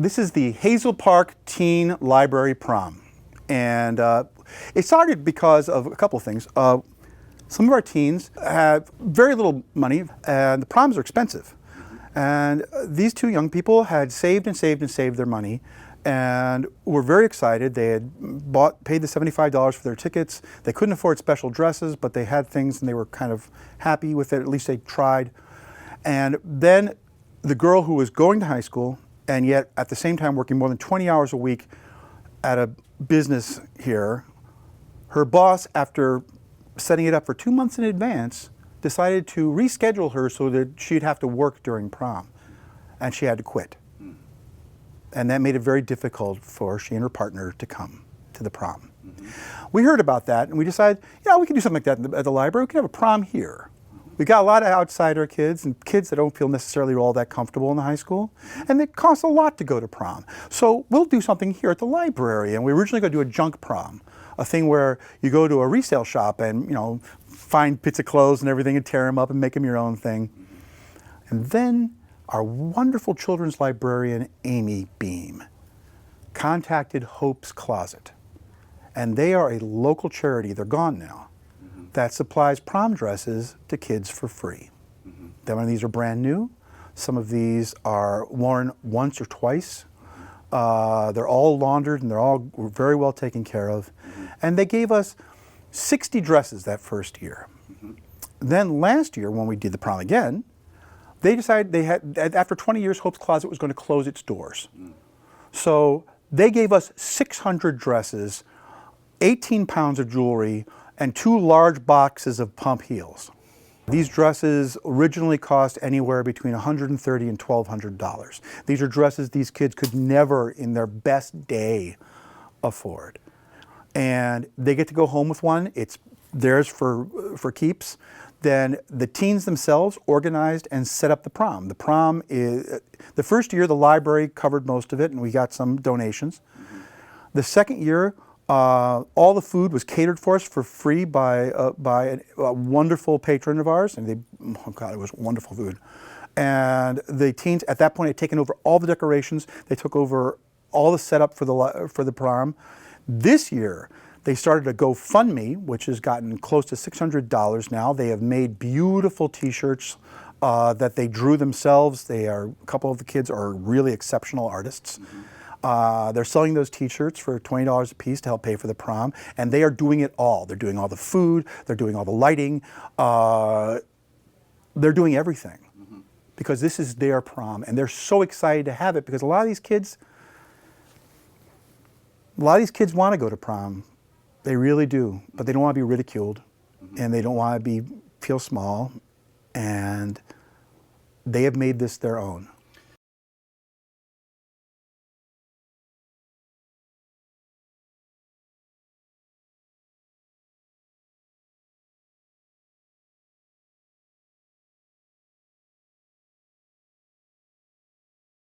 This is the Hazel Park Teen Library Prom. And it started because of a couple of things. Some of our teens have very little money, and the proms are expensive. And these two young people had saved and saved and saved their money, and were very excited. They had paid the $75 for their tickets. They couldn't afford special dresses, but they had things and they were kind of happy with it. At least they tried. And then the girl who was going to high school and yet at the same time working more than 20 hours a week at a business here, her boss, after setting it up for 2 months in advance, decided to reschedule her so that she'd have to work during prom, and she had to quit. And that made it very difficult for she and her partner to come to the prom. We heard about that and we decided, yeah, we can do something like that at the library. We can have a prom here. We got a lot of outsider kids and kids that don't feel necessarily all that comfortable in the high school, and it costs a lot to go to prom. So we'll do something here at the library, and we originally going to do a junk prom, a thing where you go to a resale shop and, you know, find bits of clothes and everything and tear them up and make them your own thing. And then our wonderful children's librarian, Amy Beam, contacted Hope's Closet. And they are a local charity, they're gone now, that supplies prom dresses to kids for free. Some of these are brand new. Some of these are worn once or twice. They're all laundered and they're all very well taken care of. And they gave us 60 dresses that first year. Then last year, when we did the prom again, they decided they had, after 20 years, Hope's Closet was going to close its doors. So they gave us 600 dresses, 18 pounds of jewelry, and 2 large boxes of pump heels. These dresses originally cost anywhere between $130 and $1,200. These are dresses these kids could never, in their best day, afford. And they get to go home with one. It's theirs for keeps. Then the teens themselves organized and set up the prom. The prom is, the first year the library covered most of it and we got some donations. The second year, all the food was catered for us for free by a wonderful patron of ours, and oh God, it was wonderful food. And the teens at that point had taken over all the decorations. They took over all the setup for the prom. This year, they started a GoFundMe, which has gotten close to $600 now. They have made beautiful T-shirts that they drew themselves. A couple of the kids are really exceptional artists. They're selling those T-shirts for $20 a piece to help pay for the prom, and they are doing it all. They're doing all the food, they're doing all the lighting, they're doing everything because this is their prom, and they're so excited to have it because a lot of these kids want to go to prom. They really do, but they don't want to be ridiculed, and they don't want to feel small, and they have made this their own.